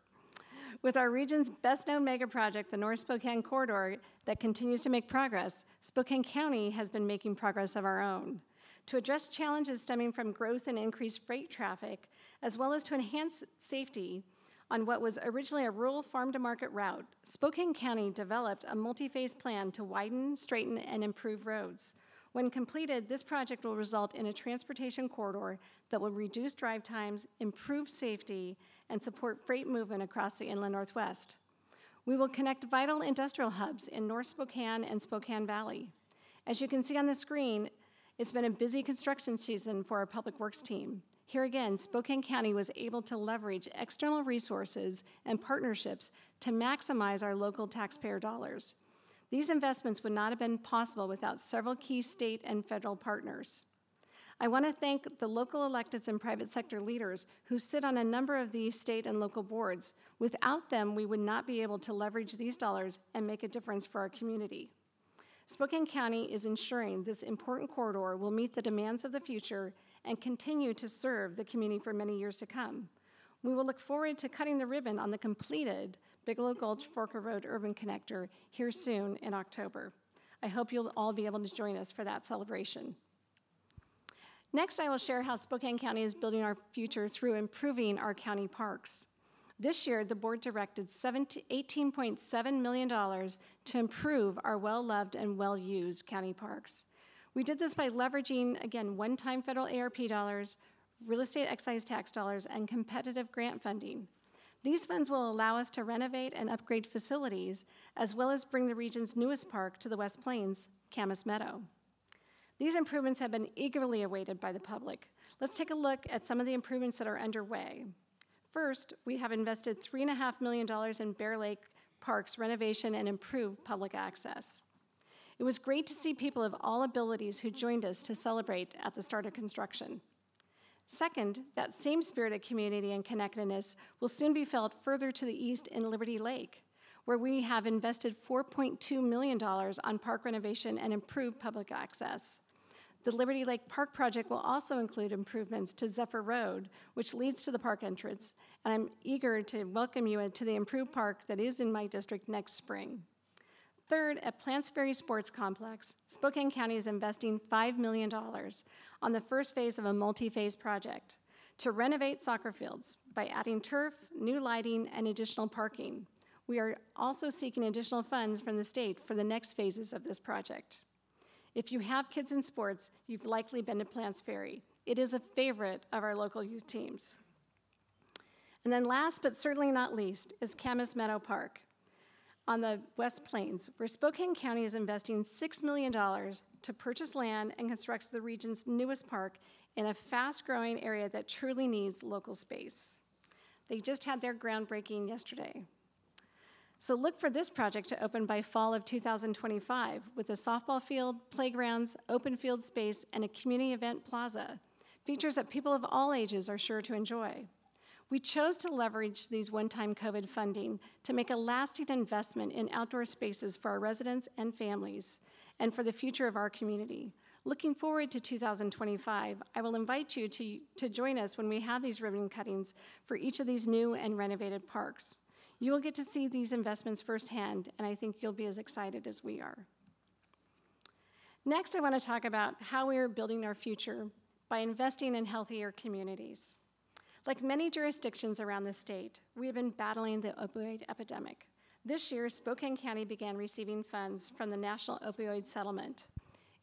With our region's best-known mega project, the North Spokane Corridor, that continues to make progress, Spokane County has been making progress of our own. To address challenges stemming from growth and increased freight traffic, as well as to enhance safety on what was originally a rural farm-to-market route, Spokane County developed a multi-phase plan to widen, straighten, and improve roads. When completed, this project will result in a transportation corridor that will reduce drive times, improve safety, and support freight movement across the inland Northwest. We will connect vital industrial hubs in North Spokane and Spokane Valley. As you can see on the screen, it's been a busy construction season for our Public Works team. Here again, Spokane County was able to leverage external resources and partnerships to maximize our local taxpayer dollars. These investments would not have been possible without several key state and federal partners. I want to thank the local electeds and private sector leaders who sit on a number of these state and local boards. Without them, we would not be able to leverage these dollars and make a difference for our community. Spokane County is ensuring this important corridor will meet the demands of the future and continue to serve the community for many years to come. We will look forward to cutting the ribbon on the completed Bigelow Gulch Forker Road Urban Connector here soon in October. I hope you'll all be able to join us for that celebration. Next, I will share how Spokane County is building our future through improving our county parks. This year, the board directed $18.7 million to improve our well-loved and well-used county parks. We did this by leveraging, again, one-time federal ARP dollars, real estate excise tax dollars, and competitive grant funding. These funds will allow us to renovate and upgrade facilities, as well as bring the region's newest park to the West Plains, Camas Meadow. These improvements have been eagerly awaited by the public. Let's take a look at some of the improvements that are underway. First, we have invested $3.5 million in Bear Lake Park's renovation and improved public access. It was great to see people of all abilities who joined us to celebrate at the start of construction. Second, that same spirit of community and connectedness will soon be felt further to the east in Liberty Lake, where we have invested $4.2 million on park renovation and improved public access. The Liberty Lake Park project will also include improvements to Zephyr Road, which leads to the park entrance, and I'm eager to welcome you to the improved park that is in my district next spring. Third, at Plants Ferry Sports Complex, Spokane County is investing $5 million on the first phase of a multi-phase project to renovate soccer fields by adding turf, new lighting, and additional parking. We are also seeking additional funds from the state for the next phases of this project. If you have kids in sports, you've likely been to Plants Ferry. It is a favorite of our local youth teams. And then last but certainly not least is Camas Meadow Park on the West Plains, where Spokane County is investing $6 million to purchase land and construct the region's newest park in a fast-growing area that truly needs local space. They just had their groundbreaking yesterday. So look for this project to open by fall of 2025 with a softball field, playgrounds, open field space, and a community event plaza, features that people of all ages are sure to enjoy. We chose to leverage these one-time COVID funding to make a lasting investment in outdoor spaces for our residents and families and for the future of our community. Looking forward to 2025, I will invite you to join us when we have these ribbon cuttings for each of these new and renovated parks. You will get to see these investments firsthand, and I think you'll be as excited as we are. Next, I want to talk about how we are building our future by investing in healthier communities. Like many jurisdictions around the state, we have been battling the opioid epidemic. This year, Spokane County began receiving funds from the National Opioid Settlement.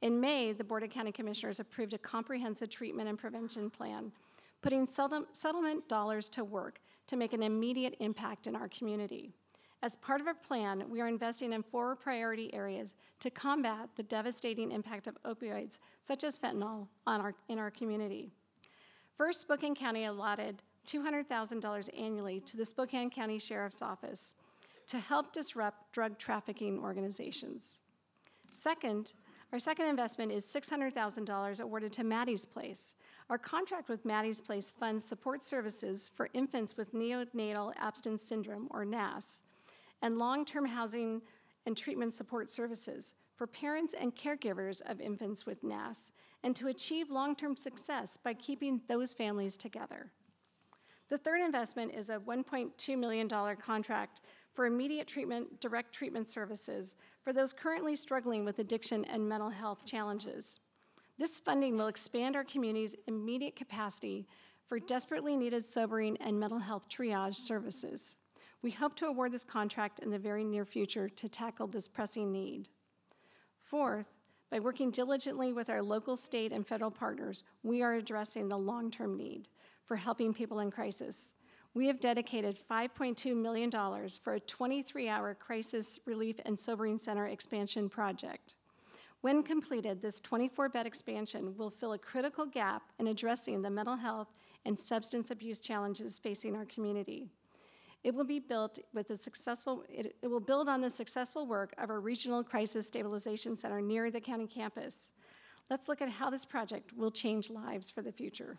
In May, the Board of County Commissioners approved a comprehensive treatment and prevention plan, putting settlement dollars to work to make an immediate impact in our community. As part of our plan, we are investing in 4 priority areas to combat the devastating impact of opioids, such as fentanyl, in our community. First, Spokane County allotted $200,000 annually to the Spokane County Sheriff's Office to help disrupt drug trafficking organizations. Second, our second investment is $600,000 awarded to Maddie's Place. Our contract with Maddie's Place funds support services for infants with neonatal abstinence syndrome, or NAS, and long-term housing and treatment support services for parents and caregivers of infants with NAS, and to achieve long-term success by keeping those families together. The third investment is a $1.2 million contract for immediate treatment, direct treatment services for those currently struggling with addiction and mental health challenges. This funding will expand our community's immediate capacity for desperately needed sobering and mental health triage services. We hope to award this contract in the very near future to tackle this pressing need. Fourth, by working diligently with our local, state, and federal partners, we are addressing the long-term need for helping people in crisis. We have dedicated $5.2 million for a 23-hour crisis relief and sobering center expansion project. When completed, this 24-bed expansion will fill a critical gap in addressing the mental health and substance abuse challenges facing our community. It will be built with it will build on the successful work of our Regional Crisis Stabilization Center near the county campus. Let's look at how this project will change lives for the future.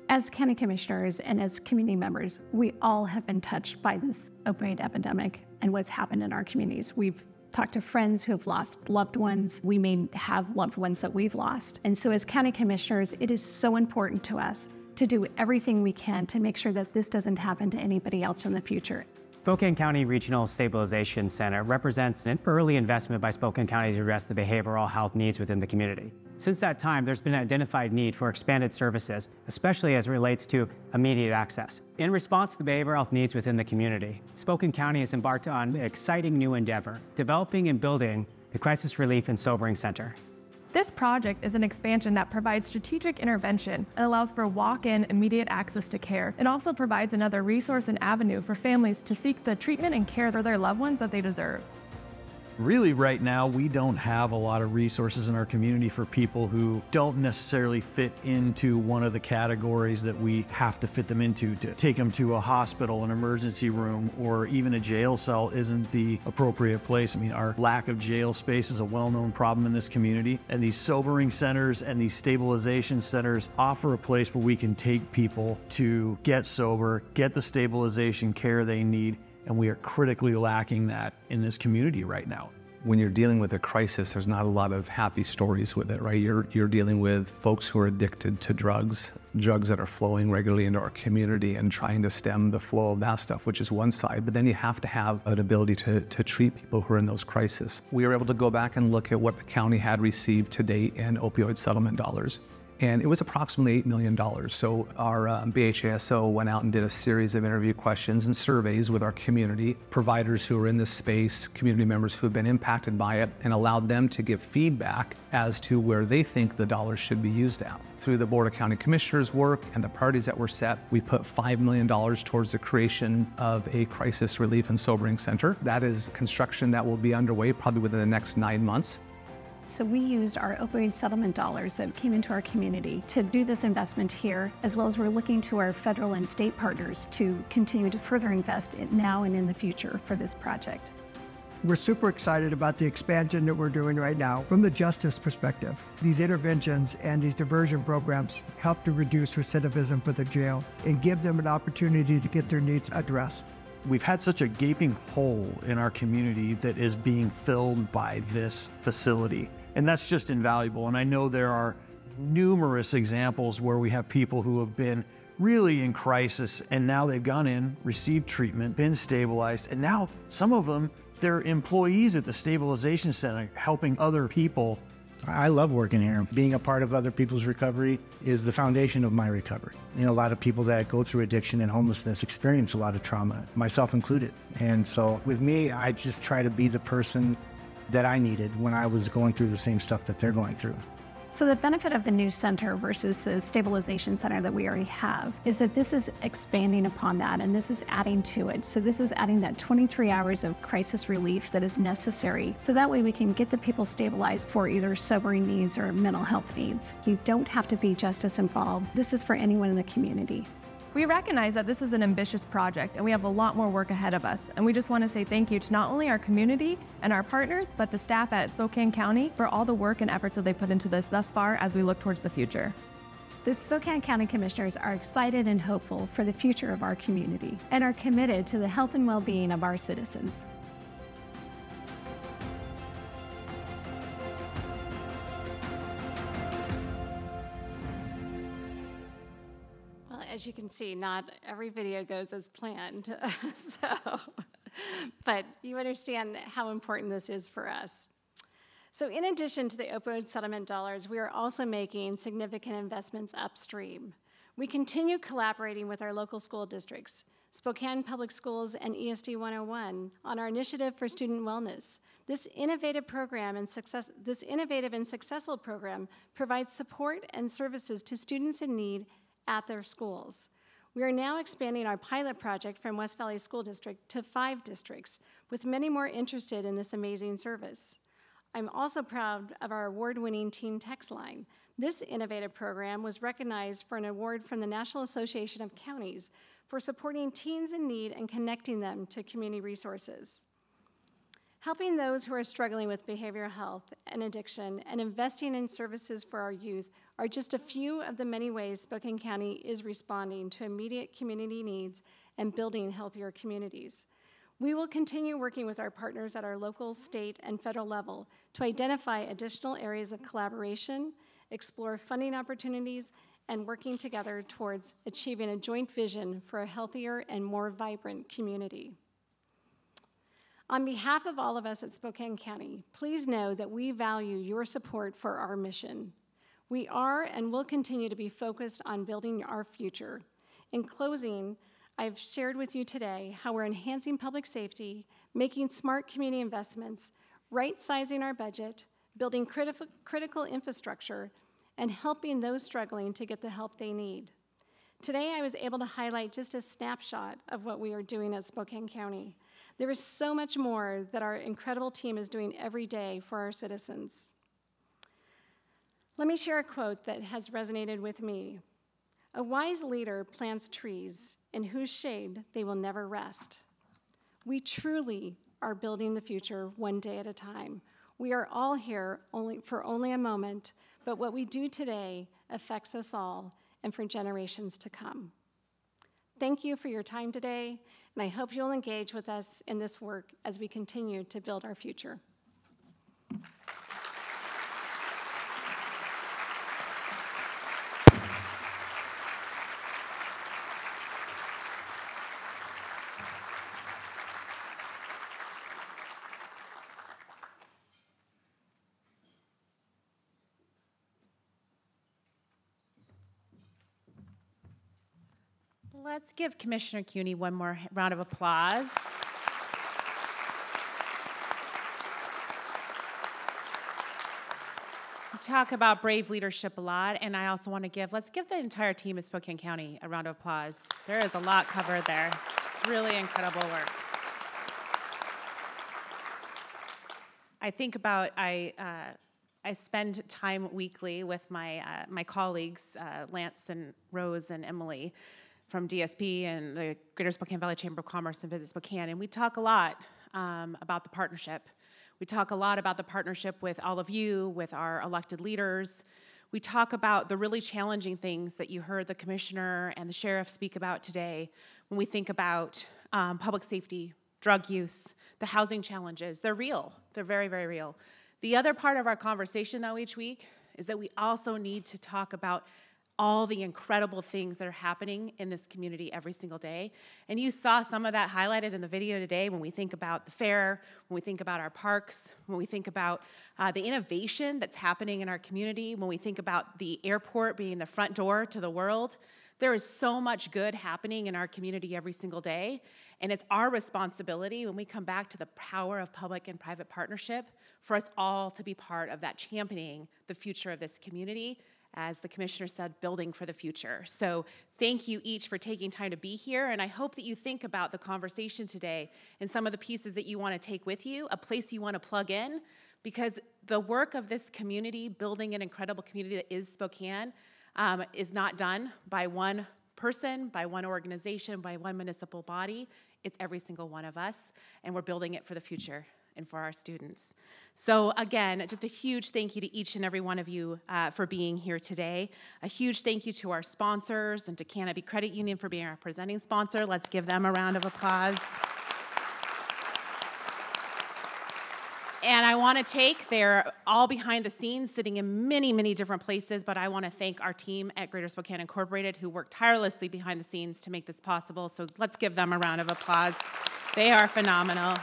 As county commissioners and as community members, we all have been touched by this opioid epidemic and what's happened in our communities. We've talked to friends who have lost loved ones. We may have loved ones that we've lost. And so as county commissioners, it is so important to us to do everything we can to make sure that this doesn't happen to anybody else in the future. Spokane County Regional Stabilization Center represents an early investment by Spokane County to address the behavioral health needs within the community. Since that time, there's been an identified need for expanded services, especially as it relates to immediate access. In response to the behavioral health needs within the community, Spokane County has embarked on an exciting new endeavor, developing and building the Crisis Relief and Sobering Center. This project is an expansion that provides strategic intervention and allows for walk-in immediate access to care. It also provides another resource and avenue for families to seek the treatment and care for their loved ones that they deserve. Really, right now, we don't have a lot of resources in our community for people who don't necessarily fit into one of the categories that we have to fit them into. To take them to a hospital, an emergency room, or even a jail cell isn't the appropriate place. I mean, our lack of jail space is a well-known problem in this community, and these sobering centers and these stabilization centers offer a place where we can take people to get sober, get the stabilization care they need, and we are critically lacking that in this community right now. When you're dealing with a crisis, there's not a lot of happy stories with it, right? You're dealing with folks who are addicted to drugs that are flowing regularly into our community, and trying to stem the flow of that stuff, which is one side. But then you have to have an ability to treat people who are in those crises. We were able to go back and look at what the county had received to date in opioid settlement dollars. And it was approximately $8 million. So our BHASO went out and did a series of interview questions and surveys with our community, providers who are in this space, community members who have been impacted by it, and allowed them to give feedback as to where they think the dollars should be used at. Through the Board of County Commissioners' work and the priorities that were set, we put $5 million towards the creation of a crisis relief and sobering center. That is construction that will be underway probably within the next 9 months. So we used our opioid settlement dollars that came into our community to do this investment here, as well as we're looking to our federal and state partners to continue to further invest in now and in the future for this project. We're super excited about the expansion that we're doing right now from the justice perspective. These interventions and these diversion programs help to reduce recidivism for the jail and give them an opportunity to get their needs addressed. We've had such a gaping hole in our community that is being filled by this facility. And that's just invaluable. And I know there are numerous examples where we have people who have been really in crisis, and now they've gone in, received treatment, been stabilized, and now some of them, they're employees at the stabilization center helping other people. I love working here. Being a part of other people's recovery is the foundation of my recovery. You know, a lot of people that go through addiction and homelessness experience a lot of trauma, myself included. And so with me, I just try to be the person that I needed when I was going through the same stuff that they're going through. So the benefit of the new center versus the stabilization center that we already have is that this is expanding upon that, and this is adding to it. So this is adding that 23 hours of crisis relief that is necessary. So that way we can get the people stabilized for either sobering needs or mental health needs. You don't have to be justice involved. This is for anyone in the community. We recognize that this is an ambitious project and we have a lot more work ahead of us. And we just want to say thank you to not only our community and our partners, but the staff at Spokane County for all the work and efforts that they put into this thus far as we look towards the future. The Spokane County Commissioners are excited and hopeful for the future of our community and are committed to the health and well-being of our citizens. As you can see, not every video goes as planned, but you understand how important this is for us. So in addition to the opioid settlement dollars, we are also making significant investments upstream. We continue collaborating with our local school districts, Spokane Public Schools and ESD 101, on our initiative for student wellness. This innovative and successful program provides support and services to students in need at their schools. We are now expanding our pilot project from West Valley School District to 5 districts, with many more interested in this amazing service. I'm also proud of our award-winning Teen Text Line. This innovative program was recognized for an award from the National Association of Counties for supporting teens in need and connecting them to community resources. Helping those who are struggling with behavioral health and addiction and investing in services for our youth are just a few of the many ways Spokane County is responding to immediate community needs and building healthier communities. We will continue working with our partners at our local, state, and federal level to identify additional areas of collaboration, explore funding opportunities, and working together towards achieving a joint vision for a healthier and more vibrant community. On behalf of all of us at Spokane County, please know that we value your support for our mission. We are and will continue to be focused on building our future. In closing, I've shared with you today how we're enhancing public safety, making smart community investments, right-sizing our budget, building critical infrastructure, and helping those struggling to get the help they need. Today, I was able to highlight just a snapshot of what we are doing at Spokane County. There is so much more that our incredible team is doing every day for our citizens. Let me share a quote that has resonated with me. A wise leader plants trees in whose shade they will never rest. We truly are building the future one day at a time. We are all here for only a moment, but what we do today affects us all and for generations to come. Thank you for your time today, and I hope you'll engage with us in this work as we continue to build our future. Let's give Commissioner Kuney one more round of applause. We talk about brave leadership a lot, and I also want to let's give the entire team at Spokane County a round of applause. There is a lot covered there. Just really incredible work. I think about, I spend time weekly with my colleagues, Lance and Rose and Emily, from DSP and the Greater Spokane Valley Chamber of Commerce and Visit Spokane, and we talk a lot about the partnership. We talk a lot about the partnership with all of you, with our elected leaders. We talk about the really challenging things that you heard the commissioner and the sheriff speak about today when we think about public safety, drug use, the housing challenges. They're real. They're very, very real. The other part of our conversation, though, each week is that we also need to talk about all the incredible things that are happening in this community every single day. And you saw some of that highlighted in the video today when we think about the fair, when we think about our parks, when we think about the innovation that's happening in our community, when we think about the airport being the front door to the world. There is so much good happening in our community every single day, and it's our responsibility when we come back to the power of public and private partnership for us all to be part of that championing the future of this community, as the commissioner said, building for the future. So thank you each for taking time to be here, and I hope that you think about the conversation today and some of the pieces that you want to take with you, a place you want to plug in, because the work of this community, building an incredible community that is Spokane, is not done by one person, by one organization, by one municipal body. It's every single one of us, and we're building it for the future and for our students. So again, just a huge thank you to each and every one of you for being here today. A huge thank you to our sponsors and to Canopy Credit Union for being our presenting sponsor. Let's give them a round of applause. And I want to they're all behind the scenes, sitting in many, many different places, but I want to thank our team at Greater Spokane Incorporated who worked tirelessly behind the scenes to make this possible. So let's give them a round of applause. They are phenomenal.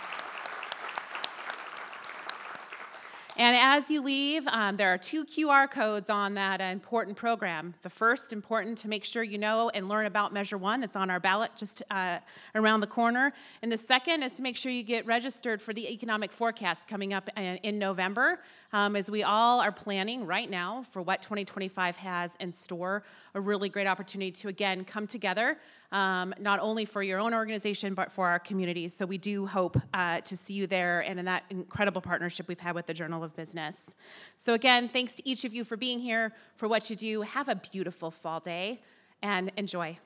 And as you leave, there are 2 QR codes on that important program. The first, important to make sure you know and learn about Measure 1 that's on our ballot just around the corner. And the second is to make sure you get registered for the economic forecast coming up in November, as we all are planning right now for what 2025 has in store. A really great opportunity to, again, come together not only for your own organization, but for our communities. So we do hope to see you there and in that incredible partnership we've had with the Journal of Business. So again, thanks to each of you for being here, for what you do. Have a beautiful fall day, and enjoy.